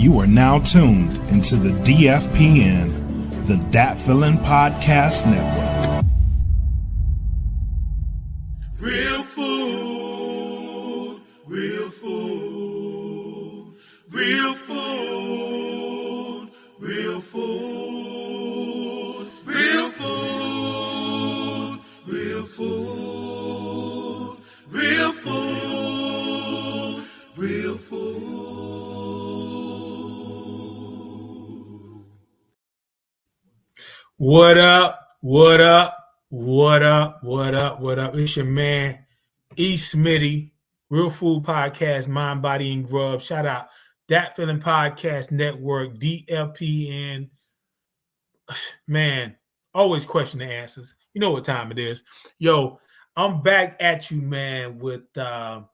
You are now tuned into the DFPN, the Dat Feeling Podcast Network. Real food, real food, real food, real food, real food, real food, real food, real food. What up? What up? What up? What up? What up? It's your man, Smitty, Real Food Podcast, Mind, Body, and Grub. Shout out Dat Feeling Podcast Network, DFPN. Man, always question the answers. You know what time it is. Yo, I'm back at you, man, with live.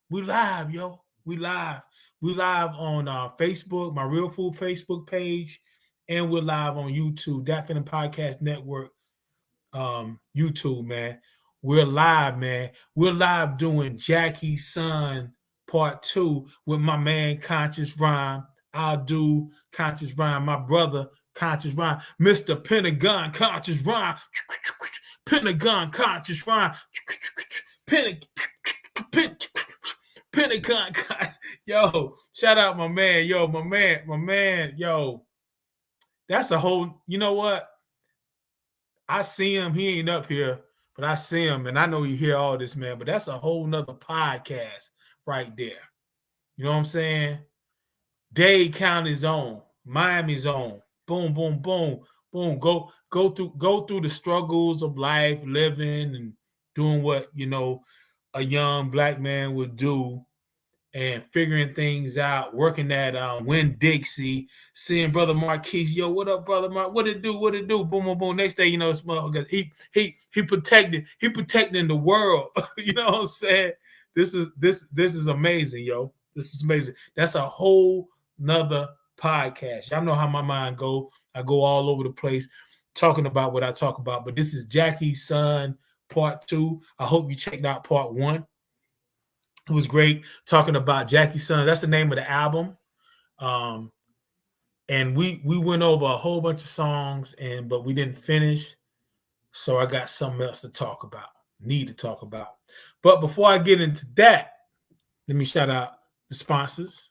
We live, yo. We live. We live on Facebook, my Real Food Facebook page, and we're live on YouTube, Dat Feeling Podcast Network, YouTube, man. We're live, man. We're live doing Jacqui's Son Part 2 with my man Conscious Rhyme. I'll do Conscious Rhyme, my brother Conscious Rhyme, Mr. Pentagon Conscious Rhyme, Pentagon Conscious Rhyme, Pentagon. Yo, shout out my man. Yo, my man. Yo, that's a whole, you know what? I see him. He ain't up here, but I see him, and I know you hear all this, man. But that's a whole nother podcast right there. You know what I'm saying? Dade County's own, Miami's own. Boom, boom, boom, boom. Go through the struggles of life, living and doing what, you know, a young black man would do, and figuring things out, working at Winn-Dixie, seeing Brother Marquise, yo, what up, Brother Mark? What it do? Boom, boom, boom. Next day, you know, he protecting the world. You know what I'm saying? This is amazing, yo. This is amazing. That's a whole nother podcast. Y'all know how my mind go. I go all over the place talking about what I talk about. But this is Jacqui's Son Part 2. I hope you checked out Part 1. It was great talking about Jacqui's Son. That's the name of the album. And we went over a whole bunch of songs, but we didn't finish. So I got something else to talk about, need to talk about. But before I get into that, let me shout out the sponsors.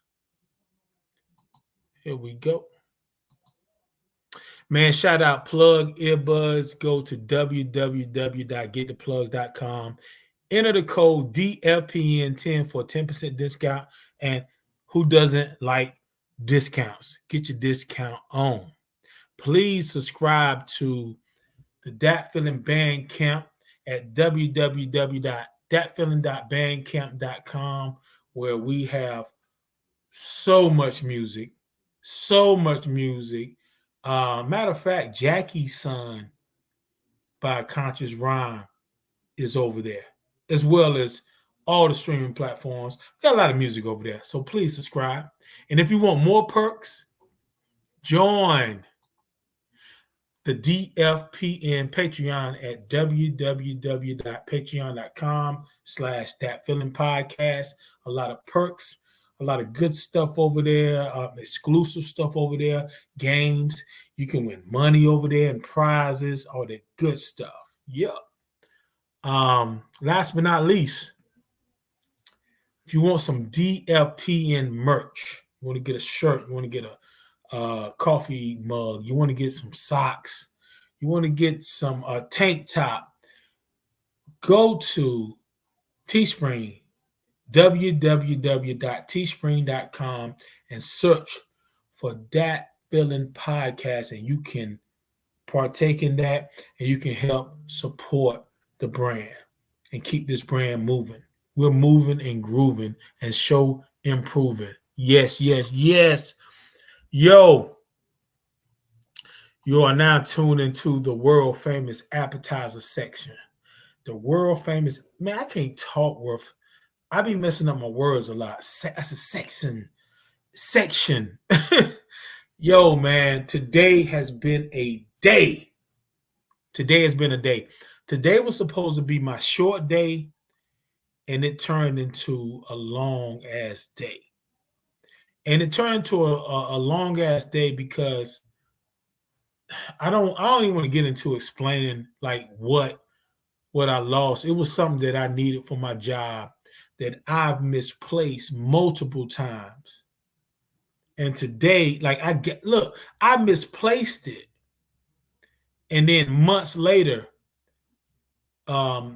Here we go. Man, shout out Plug Earbuds. Go to www.gettheplugs.com. Enter the code DFPN10 for a 10% discount. And who doesn't like discounts? Get your discount on. Please subscribe to the Dat Feeling Bandcamp at www.datfeeling.bandcamp.com, where we have so much music. Matter of fact, Jacqui's Son by Conscious Rhyme is over there, as well as all the streaming platforms. We got a lot of music over there, so please subscribe. And if you want more perks, join the DFPN Patreon at www.patreon.com/thatfeelingpodcast. A lot of perks, a lot of good stuff over there, exclusive stuff over there, games. You can win money over there and prizes, all that good stuff. Yep. Last but not least, if you want some DFPN merch, you want to get a shirt, you want to get a coffee mug, you want to get some socks, you want to get some tank top, go to Teespring, www.teespring.com, and search for Dat Feeling Podcast, and you can partake in that, and you can help support the brand and keep this brand moving. We're moving and grooving and show improving. Yes. Yo, you are now tuned into the world famous appetizer section. The world famous, man, I can't talk worth. I be messing up my words a lot. That's a section. Yo, man, today has been a day. Today was supposed to be my short day, and it turned into a long ass day. And it turned into a long ass day because I don't even want to get into explaining like what I lost. It was something that I needed for my job that I've misplaced multiple times. And today, like I misplaced it. And then months later, my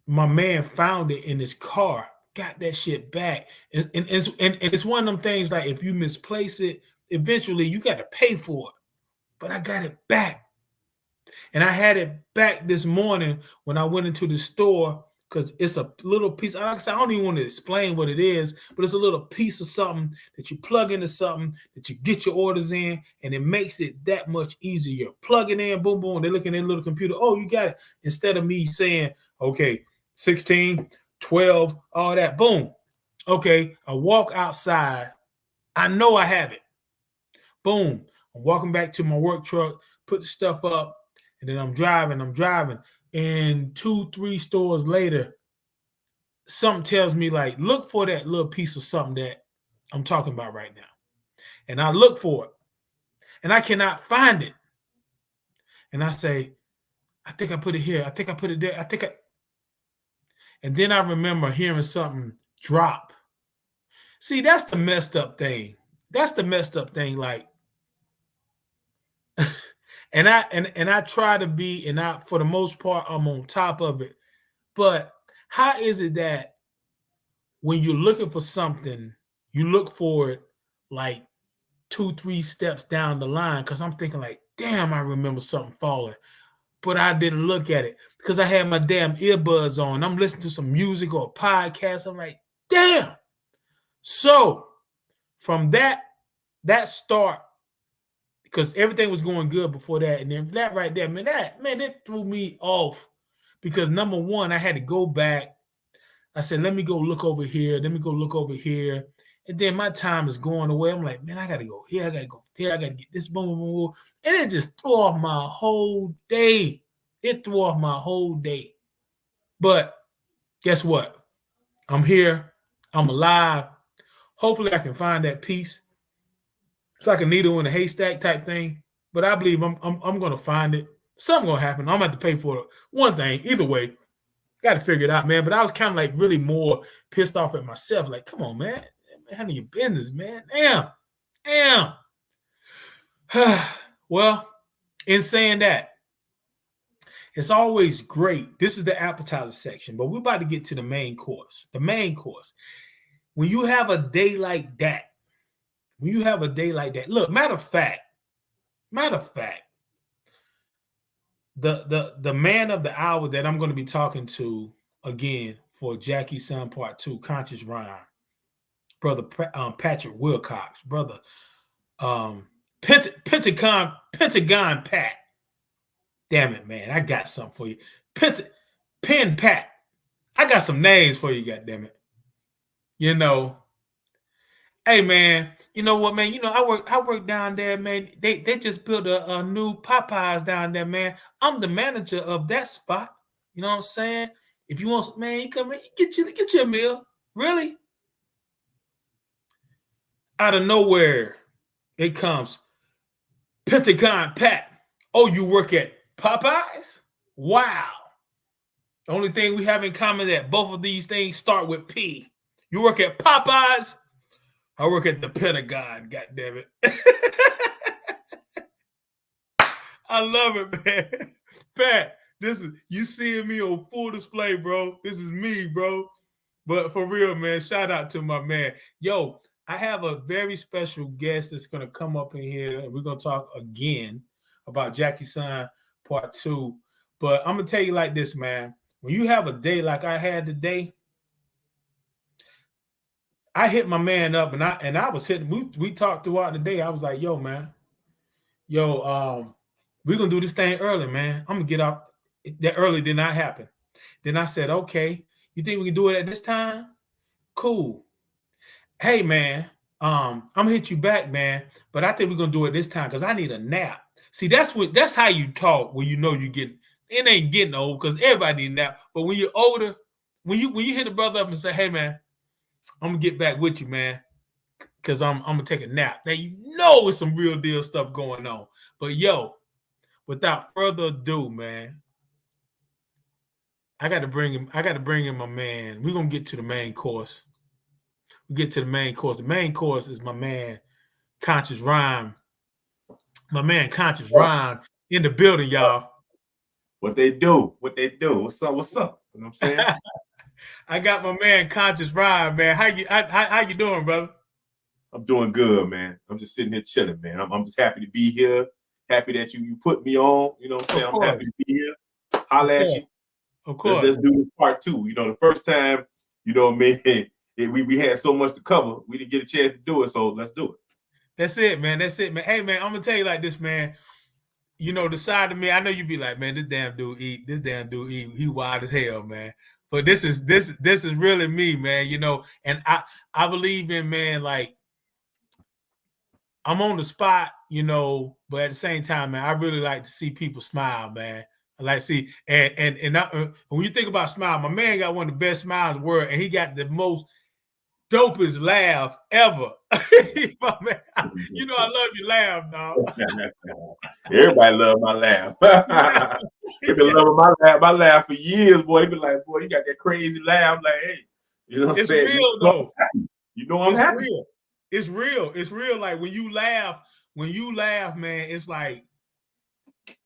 man found it in his car, got that shit back. And it's one of them things like if you misplace it, eventually you got to pay for it. But I got it back. And I had it back this morning when I went into the store because it's a little piece. Like I said, I don't even want to explain what it is, but it's a little piece of something that you plug into something that you get your orders in, and it makes it that much easier. Plug it in, boom, boom. They're looking at a little computer. Oh, you got it. Instead of me saying, okay, 16, 12, all that, boom. Okay, I walk outside. I know I have it. Boom. I'm walking back to my work truck, put the stuff up, and then I'm driving. And 2-3 stores later, something tells me, like, look for that little piece of something that I'm talking about right now. And I look for it, and I cannot find it. And I say, I think I put it here. I think I put it there. And then I remember hearing something drop. See, that's the messed up thing. Like, and I try to be, and for the most part, I'm on top of it. But how is it that when you're looking for something, you look for it like 2-3 steps down the line? Because I'm thinking like, damn, I remember something falling. But I didn't look at it because I had my damn earbuds on. I'm listening to some music or a podcast. I'm like, damn. So from that start, because everything was going good before that, and then that right there, that threw me off. Because number one, I had to go back. I said, let me go look over here. And then my time is going away. I'm like, man, I got to go here. I got to go there. I got to get this, boom, boom, boom. And it just threw off my whole day. But guess what? I'm here. I'm alive. Hopefully I can find that piece. It's like a needle in a haystack type thing. But I believe I'm going to find it. Something going to happen. I'm going to have to pay for it. One thing, either way, got to figure it out, man. But I was kind of like really more pissed off at myself. Like, come on, man. Handle your business, man. Damn. Well, in saying that, it's always great. This is the appetizer section, but we're about to get to the main course. When you have a day like that, look, matter of fact, the man of the hour that I'm going to be talking to again for Jacqui Son Part 2, Conscious Rhyme, brother Patrick Wilcox, brother Pentagon Pat. Damn it, man, I got something for you. Pen Pat. I got some names for you, goddammit. You know, hey man, you know what, man? You know, I work down there, man. They just built a new Popeyes down there, man. I'm the manager of that spot. You know what I'm saying? If you want, man, you come in, get you a meal. Really? Out of nowhere, it comes Pentagon Pat. Oh, you work at Popeyes? Wow. The only thing we have in common is that both of these things start with P. You work at Popeyes? I work at the Pentagon, goddammit. I love it, man. Pat, this is you seeing me on full display, bro. This is me, bro. But for real, man, shout out to my man. Yo, I have a very special guest that's going to come up in here, and we're going to talk again about Jacqui Son Part 2. But I'm going to tell you like this, man. When you have a day like I had today, I hit my man up, and I was hitting. We talked throughout the day. I was like, yo, man, we're going to do this thing early, man. I'm going to get up. That early did not happen. Then I said, okay, you think we can do it at this time? Cool. Hey, man, I'm going to hit you back, man, but I think we're going to do it this time because I need a nap. See, that's how you talk when you know you're getting, it ain't getting old because everybody need a nap. But when you're older, when you hit a brother up and say, hey, man, I'm going to get back with you, man. because I'm gonna take a nap. Now it's some real deal stuff going on. But yo, without further ado, man, I got to bring him my man. We're gonna get to the main course. We get to the main course. The main course is my man, Conscious Rhyme. My man, Conscious Rhyme in the building, y'all. What they do? What's up? You know what I'm saying? I got my man, Conscious Rhyme, man. How you doing, brother? I'm doing good, man. I'm just sitting here chilling, man. I'm just happy to be here. Happy that you put me on. You know what I'm saying? I'm happy to be here. Holla at you. Of course. Let's do this part 2. You know, the first time, you know, man, we had so much to cover. We didn't get a chance to do it, so let's do it. That's it, man. Hey, man, I'm gonna tell you like this, man. You know, the side of me, I know you be like, man, this damn dude eat. He wild as hell, man. But this is really me, man. You know, and I believe in, man, like, I'm on the spot, you know, but at the same time, man, I really like to see people smile, man. I like to see, and when you think about smile, my man got one of the best smiles in the world, and he got the most dopest laugh ever. My man, you know, I love your laugh, dog. Everybody love my laugh. They been loving my laugh for years, boy. They been like, boy, you got that crazy laugh. I'm like, hey, you know what I'm saying? It's real, though. You know I'm happy. Real. It's real. It's real. Like when you laugh, man, it's like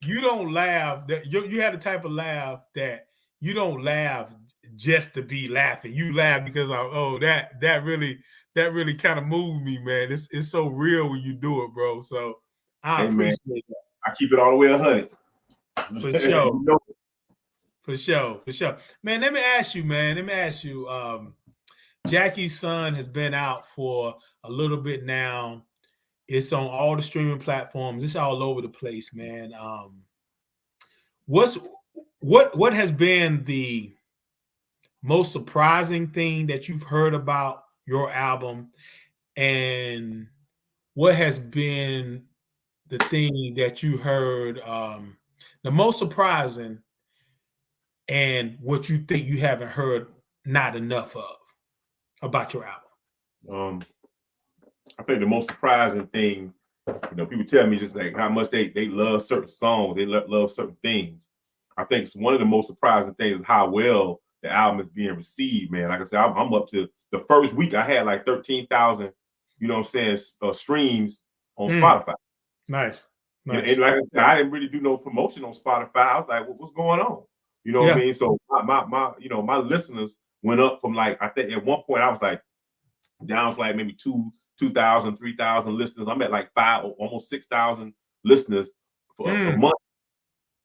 you don't laugh. That you have the type of laugh that you don't laugh just to be laughing. You laugh because that really kind of moved me, man. It's so real when you do it, bro. So I appreciate that. I keep it all the way 100. For sure. For sure. Man, let me ask you, Jacqui's son has been out for a little bit now. It's on all the streaming platforms. It's all over the place, man. What has been the most surprising thing that you've heard about your album, and what has been the thing that you heard the most surprising, and what you think you haven't heard not enough of about your album? I think the most surprising thing, you know, people tell me just like how much they love certain songs, they love certain things. I think it's one of the most surprising things is how well the album is being received, man. Like I said, I'm up to the first week I had like 13,000, you know what I'm saying, streams on Spotify. Nice. And like I said, I didn't really do no promotion on Spotify. I was like, what's going on? You know what I mean? So my you know, my listeners went up from like, I think at one point I was like down to like maybe 2,000, 3,000 listeners. I'm at like 5, almost 6,000 listeners for a month,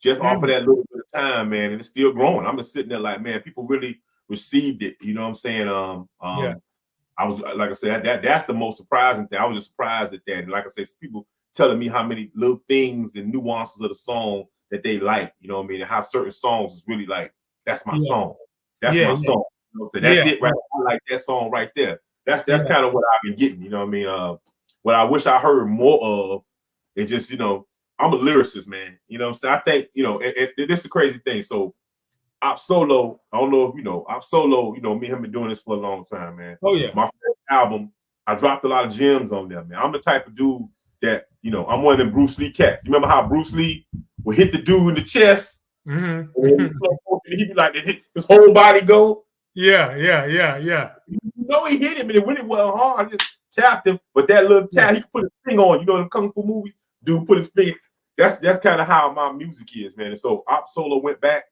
just off of that little bit of time, man. And it's still growing. I'm just sitting there like, man, people really received it. You know what I'm saying? I was, like I said, that's the most surprising thing. I was just surprised at that. And like I said, people telling me how many little things and nuances of the song that they like, you know what I mean? And how certain songs is really like, that's my song. That's my song. You know, so that's it right. I like that song right there. That's kind of what I've been getting, you know what I mean? What I wish I heard more of is just, you know, I'm a lyricist, man. You know what I'm saying? I think, you know, this is the crazy thing. So Op Solo, I don't know if you know, Op Solo, you know, me and him been doing this for a long time, man. Oh, yeah. My first album, I dropped a lot of gems on there, man. I'm the type of dude that, you know, I'm one of them Bruce Lee cats. You remember how Bruce Lee would hit the dude in the chest? And he'd be like, his whole body go. Yeah. You know he hit him, and it went well hard. I just tapped him, but that little tap, he put his finger on. You know, in the kung fu movies, dude put his finger. That's kind of how my music is, man. And so Op Solo went back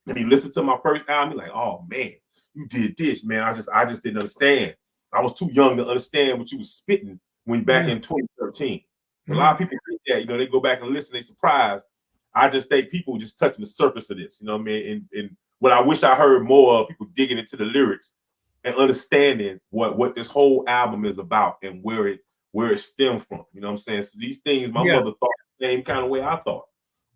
and he listened to my first album. He's like, oh man, you did this, man. I just didn't understand. I was too young to understand what you was spitting when back in 2013. A lot of people think that, you know, they go back and listen, they surprised. I just think people just touching the surface of this, you know what I mean? And what I wish I heard more of, people digging into the lyrics and understanding what this whole album is about and where it stemmed from. You know what I'm saying? So these things, my mother thought the same kind of way I thought.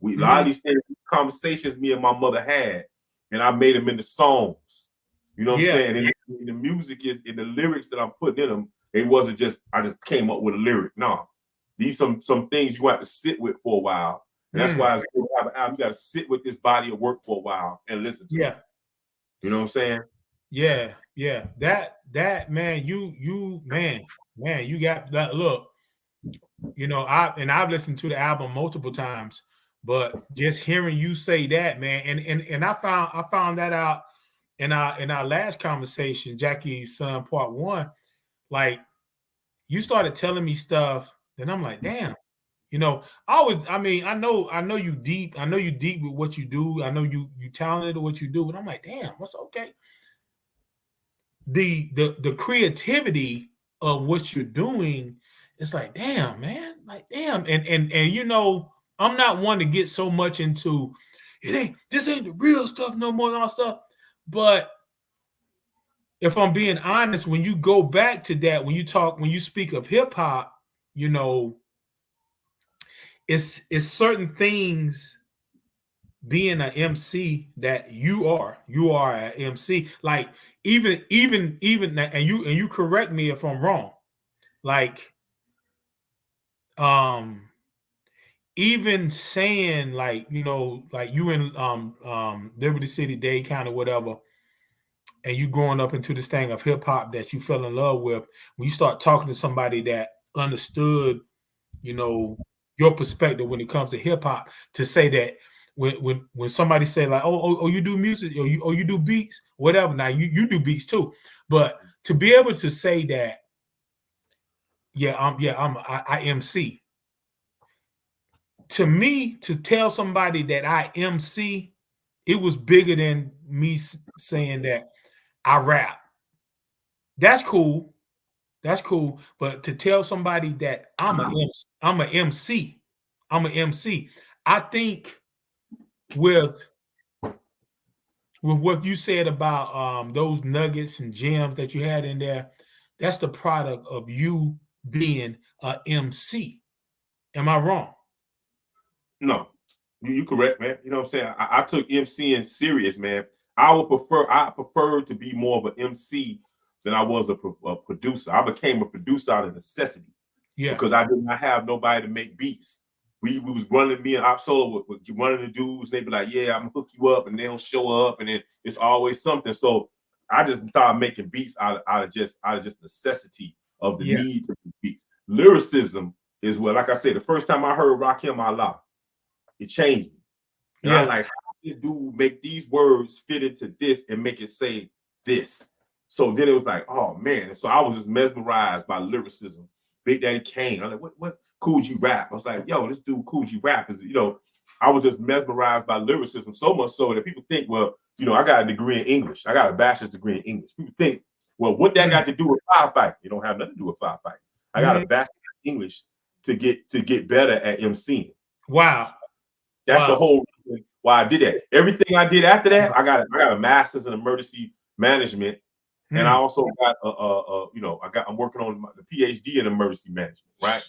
A lot of these things, conversations me and my mother had, and I made them into songs. You know what I'm saying? And the music is in the lyrics that I'm putting in them. It wasn't just I just came up with a lyric. No, these some things you have to sit with for a while. And that's why it's good to have an album. You got to sit with this body of work for a while and listen to it. You know what I'm saying? Yeah. That man, you man, man, you got that. Look, you know, I've listened to the album multiple times, but just hearing you say that, man, and I found that out in our last conversation, Jacqui's son, part 1. Like, you started telling me stuff, and I'm like, damn. You know, I know you deep. I know you deep with what you do. I know you talented at what you do, but I'm like, damn, what's okay? The creativity of what you're doing, it's like, damn, man, like, damn. And you know, I'm not one to get so much into this ain't the real stuff no more and all stuff. But if I'm being honest, when you go back to that, when you speak of hip hop, you know, it's certain things being an MC that you are an MC. Like even and you correct me if I'm wrong. Like even saying, like, you know, like you in Liberty City, Dade County, whatever, and you growing up into this thing of hip hop that you fell in love with, when you start talking to somebody that understood, you know, your perspective when it comes to hip hop, to say that when somebody say like, oh, you do music, or you do beats, whatever. Now you do beats too, but to be able to say that, I MC. To me, to tell somebody that I MC, it was bigger than me saying that I rap. That's cool. That's cool. But to tell somebody that I'm an MC, I'm an MC. I think with what you said about those nuggets and gems that you had in there, that's the product of you being a MC. Am I wrong? No, you correct, man. You know what I'm saying? I took MCing serious, man. I prefer to be more of an MC than I was a producer. I became a producer out of necessity. Yeah. Because I did not have nobody to make beats. We was running, me and Op Solo would running the dudes. They'd be like, yeah, I'm gonna hook you up, and they don't show up, and then it's always something. So I just started making beats out of just necessity of the need to make beats. Lyricism is what, like I said, the first time I heard Rakim Allah, it changed me. And I'm like, how did this dude make these words fit into this and make it say this? So then it was like, oh man. And so I was just mesmerized by lyricism. Big Daddy Kane. I'm like, what Kool G Rap? I was like, yo, this dude Kool G Rap is, you know, I was just mesmerized by lyricism, so much so that people think, well, you know, I got a degree in English. I got a bachelor's degree in English. People think, well, what that got to do with firefighting? You don't have nothing to do with firefighting. I got a bachelor's in English to get better at MCing. Wow. That's the whole reason why I did that. Everything I did after that, I got a master's in emergency management. And I also got I'm working on the PhD in emergency management, right?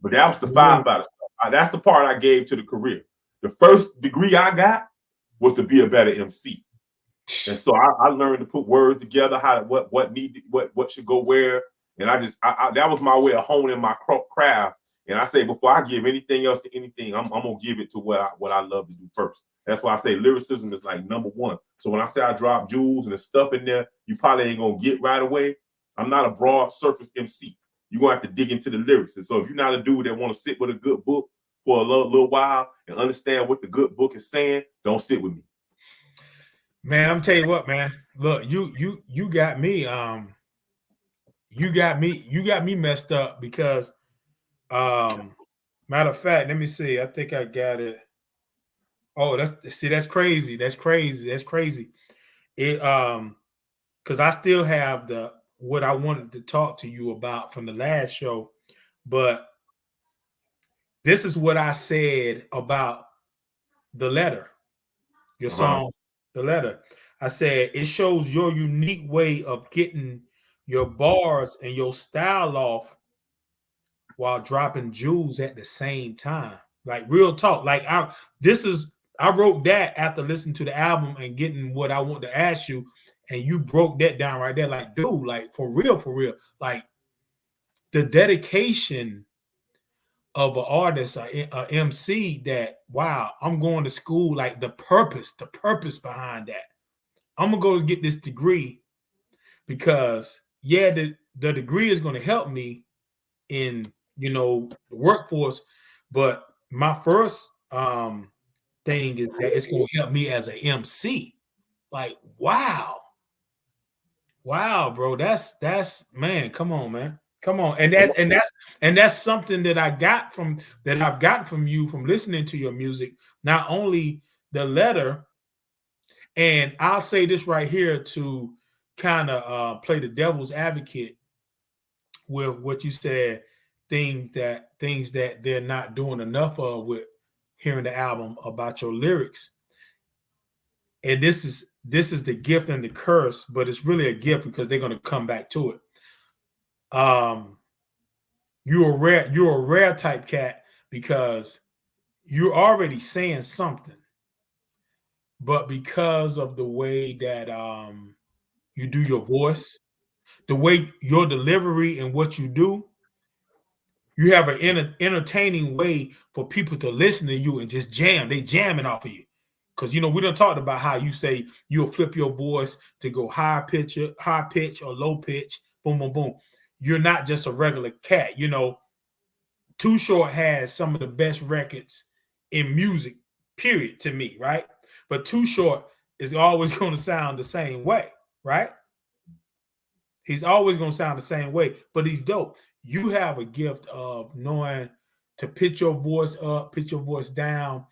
But that was the firefighter stuff. That's the part I gave to the career. The first degree I got was to be a better MC. And so I learned to put words together, what should go where. And that was my way of honing my craft. And I say, before I give anything else to anything, I'm gonna give it to what I love to do first. That's why I say lyricism is like number one. So when I say I drop jewels and the stuff in there, you probably ain't gonna get right away. I'm not a broad surface MC. You're gonna have to dig into the lyrics. And so if you're not a dude that want to sit with a good book for a little while and understand what the good book is saying, don't sit with me. Man, I'm tell you what, man. Look, you got me. You got me messed up because matter of fact, let me see. I think I got it. Oh, that's crazy. That's crazy. It because I still have what I wanted to talk to you about from the last show, but this is what I said about the letter, your song, The Letter. I said it shows your unique way of getting your bars and your style off while dropping jewels at the same time. Like, real talk. Like, I wrote that after listening to the album and getting what I want to ask you, and you broke that down right there. Like, dude, like, for real. Like, the dedication of an artist, a MC, that, wow, I'm going to school, like the purpose behind that. I'm gonna go get this degree because the degree is going to help me in the workforce. But my first thing is that it's gonna help me as an MC. Like, wow, bro, that's man. Come on, man. Come on, and that's something that I've gotten from you from listening to your music. Not only the letter, and I'll say this right here to kind of play the devil's advocate with what you said, things that they're not doing enough of with hearing the album about your lyrics. And this is the gift and the curse, but it's really a gift because they're going to come back to it. You're a rare type cat because you're already saying something, but because of the way that you do your voice, the way your delivery and what you do, you have an entertaining way for people to listen to you and just jam. They jamming off of you. Because, we done talked about how you say you'll flip your voice to go high pitch or low pitch, boom, boom, boom. You're not just a regular cat. Too Short has some of the best records in music, period, to me, right? But Too Short is always going to sound the same way, right? He's always going to sound the same way, but he's dope. You have a gift of knowing to pitch your voice up, pitch your voice down,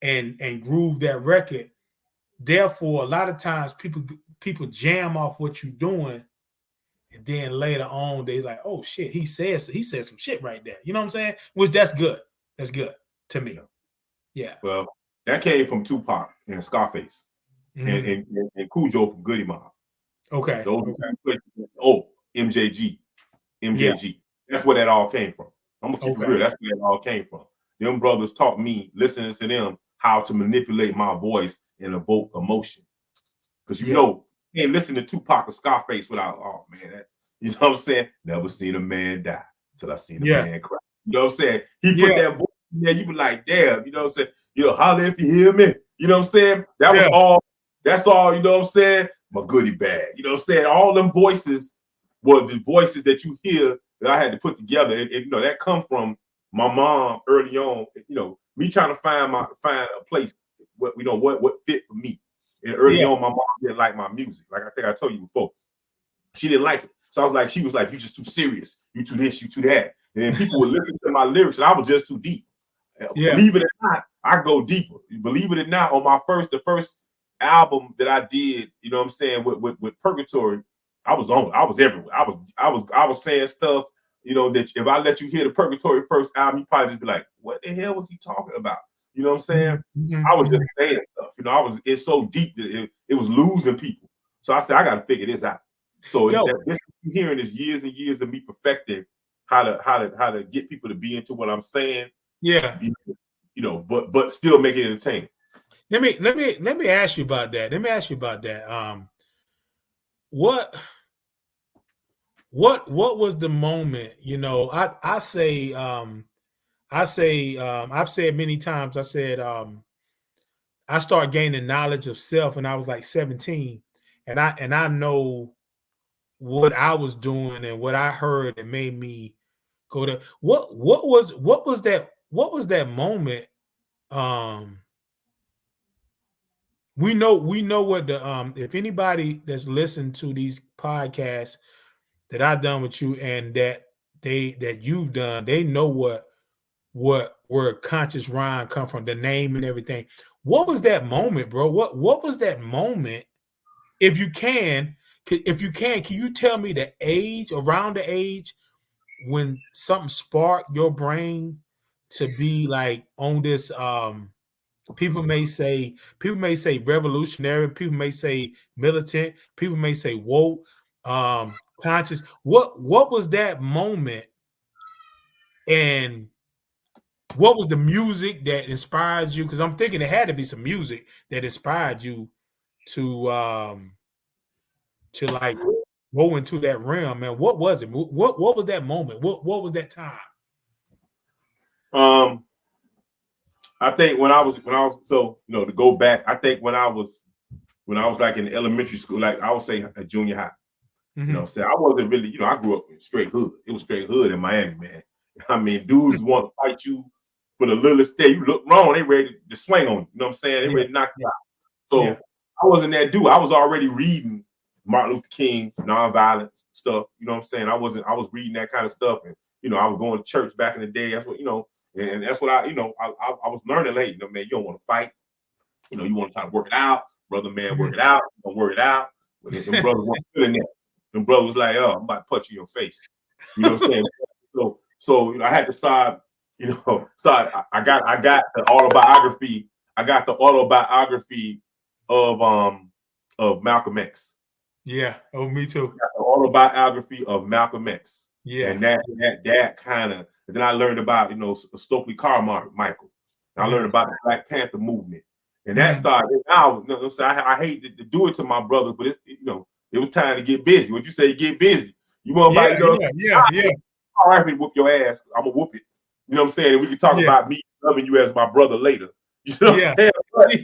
and groove that record. Therefore, a lot of times people jam off what you're doing, and then later on they like, oh shit, he said some shit right there. You know what I'm saying? Which that's good. That's good to me. Yeah. Well, that came from Tupac and Scarface, and Cujo from Goody Mob. Okay. MJG. Yeah. That's where that all came from. I'm gonna keep it real. That's where it all came from. Them brothers taught me, listening to them, how to manipulate my voice and evoke emotion. Because you can't listen to Tupac or Scarface without, oh man, you know what I'm saying? Never seen a man die till I seen a man cry. You know what I'm saying? He put that voice in there, you be like, damn, you know what I'm saying? Holler if you hear me. You know what I'm saying? That was all, that's all, you know what I'm saying? My goodie bag. You know what I'm saying? All them voices were the voices that you hear that I had to put together. And that come from my mom early on, me trying to find a place what fit for me. And early on, my mom didn't like my music. Like I think I told you before. She didn't like it. So she was like, you just too serious. You too this, you too that. And then people would listen to my lyrics and I was just too deep. Believe it or not, I go deeper. Believe it or not, on the first album that I did, you know what I'm saying, with Purgatory, I was everywhere. I was saying stuff, that if I let you hear the Purgatory first album, you probably just be like, what the hell was he talking about? You know what I'm saying? I was just saying stuff. It's so deep that it was losing people. So I said, I got to figure this out. So this you're hearing is years and years of me perfecting how to get people to be into what I'm saying. Yeah. But still make it entertaining. Let me ask you about that. What was the moment? I've said many times, I started gaining knowledge of self when I was like 17, and I know what I was doing and what I heard that made me go to what was that moment? We know what the if anybody that's listened to these podcasts that I've done with you and that you've done, they know where conscious rhyme come from, the name and everything. What was that moment, bro? What was that moment? If you can you tell me the age, around the age when something sparked your brain to be like on this people may say revolutionary, people may say militant, people may say woke, conscious. What was that moment, and what was the music that inspired you? Because I'm thinking it had to be some music that inspired you to like go into that realm, man. What was it? What was that moment? What was that time? I think when I was so to go back, I think when I was like in elementary school, like I would say a junior high, Mm-hmm. You know what I'm saying? I wasn't really, you know, I grew up in straight hood. It was straight hood in Miami, man. I mean, dudes want to fight you for the littlest thing. You look wrong, they ready to swing on you. You know what I'm saying? They ready to knock you out. So I wasn't that dude. I was already reading Martin Luther King, nonviolence stuff. You know what I'm saying? I was reading that kind of stuff. And, you know, I was going to church back in the day. That's what, you know, and that's what I was learning late. You know, man, you don't want to fight. You know, you want to try to work it out. Brother, man, work it out. Don't work it out. But them brothers weren't feeling that. Them brothers was like, oh, I'm about to punch you in your face. You know what I'm saying? So you know, I had to start, you know, I got the autobiography. I got the autobiography of Malcolm X. Yeah. Oh, me too. I got the autobiography of Malcolm X. Yeah. And that kind of, then I learned about, you know, Stokely Carmichael. I learned about the Black Panther movement. And that started now. You know, I hate to do it to my brother, but you know, it was time to get busy. What you say, get busy. You want about, you know, yeah. All right, whoop your ass. I'm gonna whoop it. You know what I'm saying? And we can talk about me loving you as my brother later. You know what I'm saying? But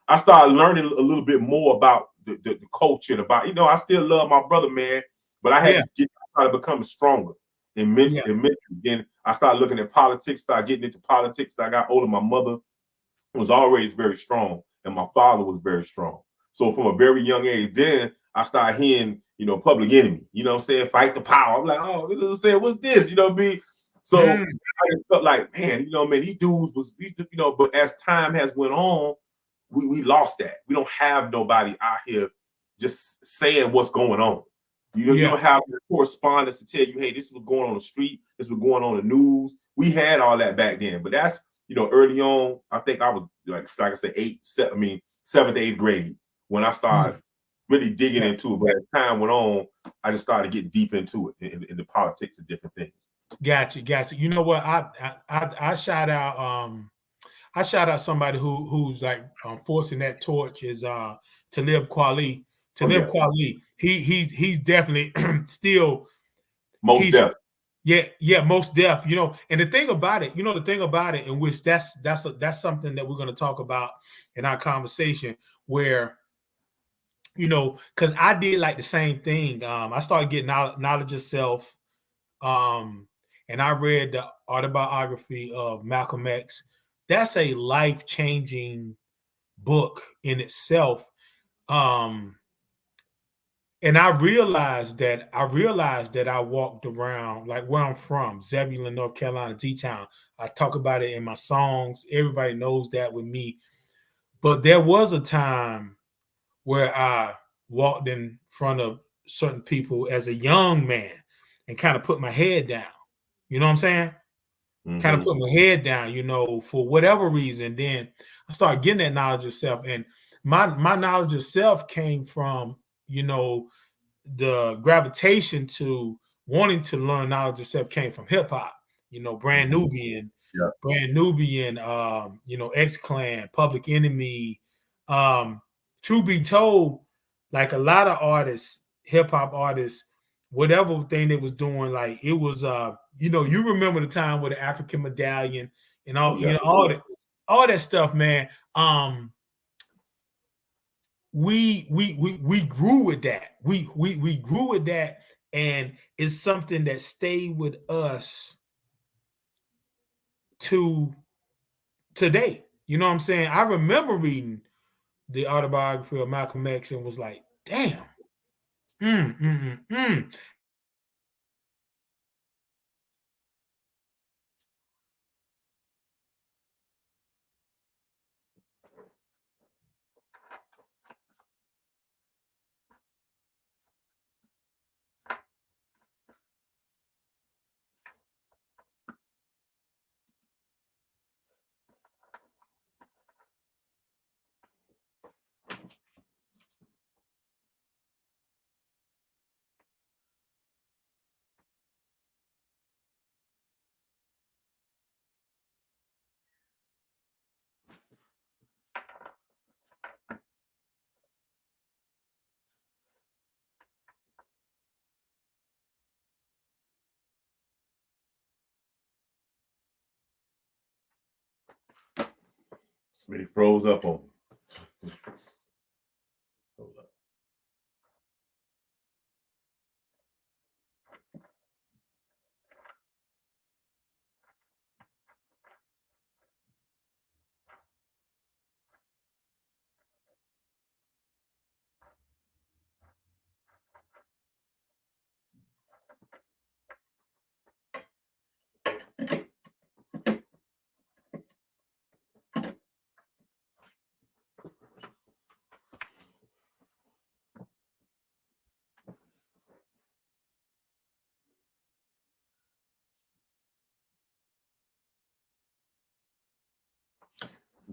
I started learning a little bit more about the culture and about, you know, I still love my brother, man, but I had to try to become stronger and mentally. Then I started looking at politics, started getting into politics. I got older. My mother was always very strong, and my father was very strong. So from a very young age, then I started hearing, you know, Public Enemy, you know what I'm saying, fight the power. I'm like, oh, what does it say? What's this? You know what I mean? So I just felt like, man, you know, man, these dudes was, you know, but as time has went on, we lost that. We don't have nobody out here just saying what's going on. You know, you don't have the correspondence to tell you, hey, this is what's going on the street, this is what's going on the news. We had all that back then, but that's, you know, early on, I think I was like I said, 7th, 8th grade when I started really digging into it. But as time went on, I just started getting deep into it in the politics of different things. Gotcha. You know what? I shout out somebody who's like forcing that torch is Talib Kweli. Talib Kweli. He's definitely still most deaf. Yeah, most deaf. You know, and the thing about it, in which that's something that we're going to talk about in our conversation, where, you know, because I did like the same thing. I started getting knowledge of self, and I read the autobiography of Malcolm X. That's a life-changing book in itself. And I realized that I walked around, like where I'm from, Zebulon, North Carolina, T-Town. I talk about it in my songs. Everybody knows that with me. But there was a time where I walked in front of certain people as a young man and kind of put my head down. You know what I'm saying? Kind of put my head down, you know, for whatever reason. Then I started getting that knowledge of self. And my knowledge of self came from, you know, the gravitation to wanting to learn knowledge of self came from hip hop, you know, Brand Nubian, you know, X-Clan, Public Enemy. Truth be told, like a lot of artists, hip hop artists, whatever thing they was doing, like it was, you know, you remember the time with the African Medallion and all, you know, all that stuff, man. We grew with that. We grew with that, and it's something that stayed with us to today. You know what I'm saying? I remember reading the autobiography of Malcolm X and was like, damn. Smitty froze up on me. Hold up.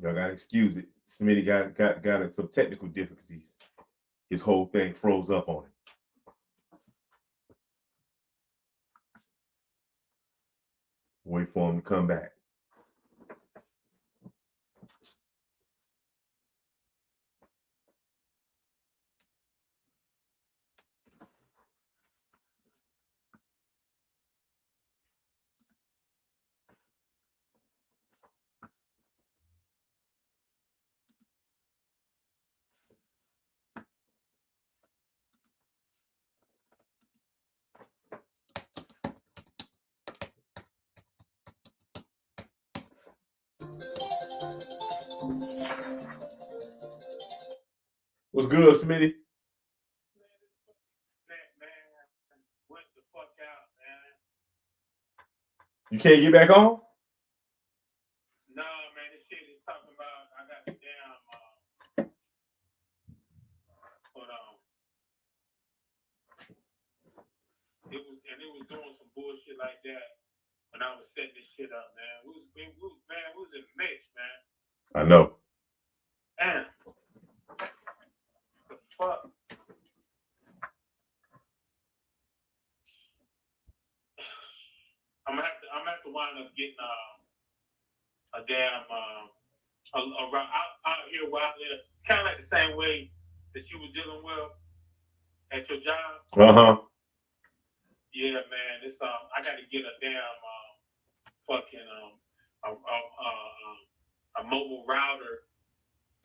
Y'all gotta excuse it. Smitty got some technical difficulties. His whole thing froze up on him. Wait for him to come back. What's good, Smitty? Went the fuck out, man. You can't get back on? No, man, this shit is talking about I got the damn hold on. It was doing some bullshit like that when I was setting this shit up, man. We was in the mix, man. I know. Damn. The fuck? I'm gonna have to wind up getting a damn around out here where I live. It's kind of like the same way that you were dealing with at your job. Yeah, man. It's I got to get a damn fucking a mobile router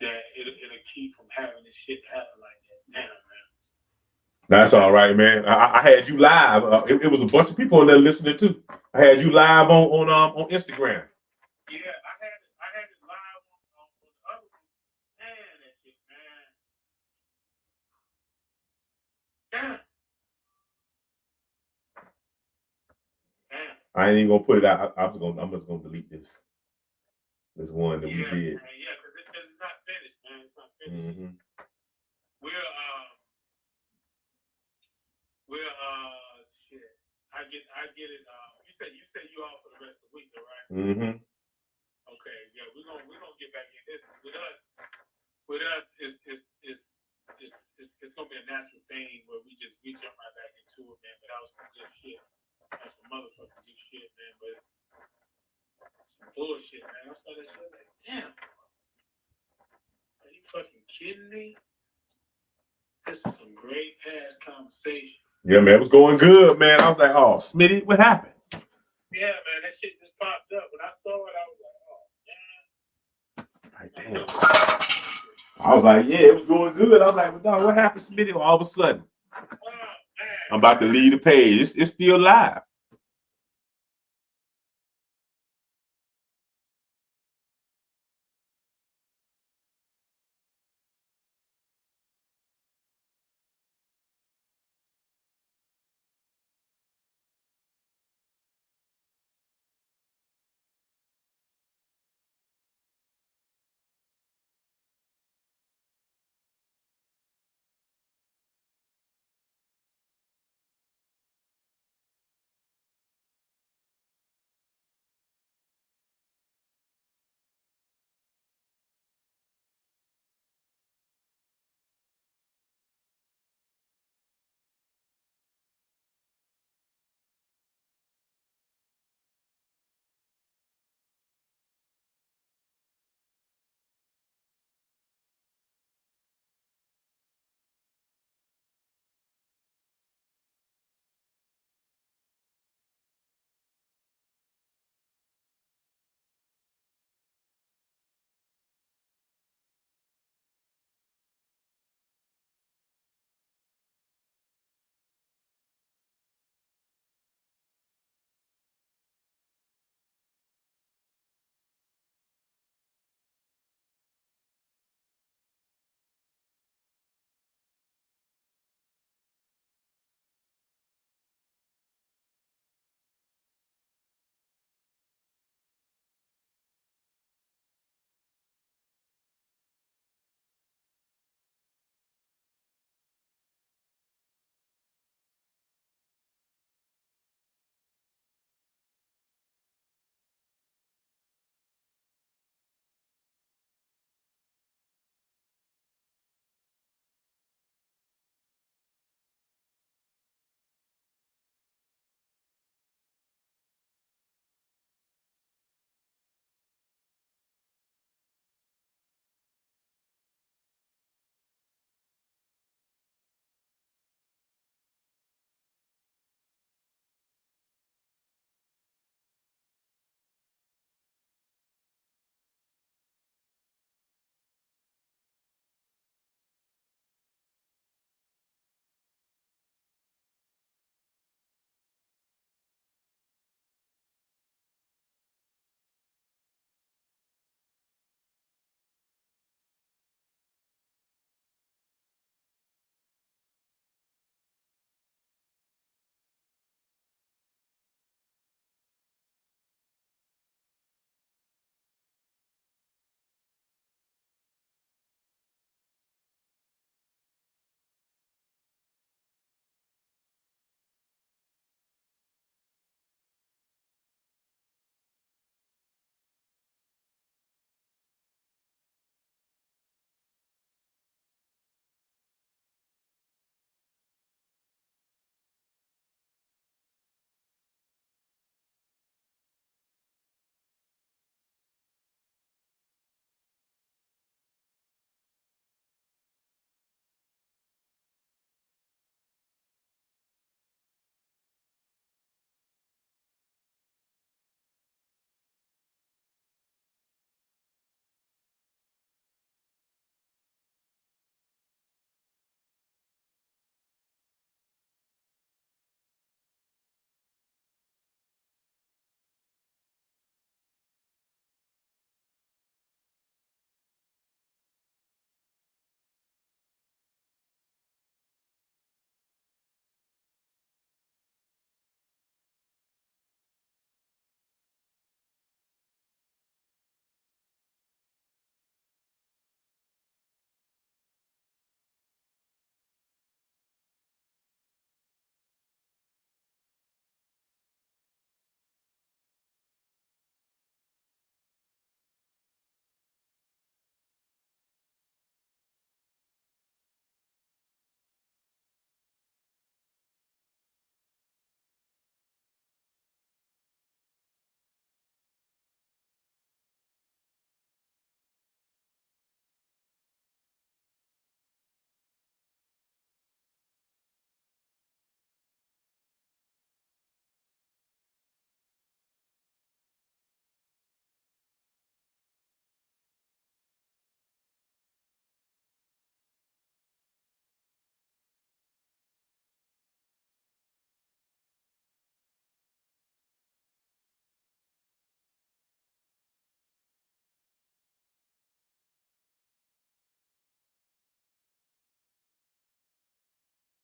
that it'll keep from having this shit happen like that. Damn, man. That's all right, man. I had you live. It was a bunch of people on there listening too. I had you live on Instagram. Yeah, I had it live on the other one. Man, that shit, man. Damn. Damn. I ain't even gonna put it out. I'm just gonna delete this. This one that we did. Man, yeah, because it's not finished, man. It's not finished. Mm-hmm. Shit. I get it. You said you off for the rest of the week, though, right? Mm-hmm. Okay, yeah, we're gonna get back in this. With us, it's gonna be a natural thing where we jump right back into it, man. But that was some good shit. That's some motherfucking good shit, man. But some bullshit, man. I saw that shit like, damn. Are you fucking kidding me? This is some great ass conversation. Yeah, man, it was going good, man. I was like, oh, Smitty, what happened? Yeah, man, that shit just popped up. When I saw it, I was like, oh, man. Like, damn. I was like, yeah, it was going good. I was like, well, dog, what happened, Smitty? All of a sudden, Oh, man. I'm about to leave the page. It's still live.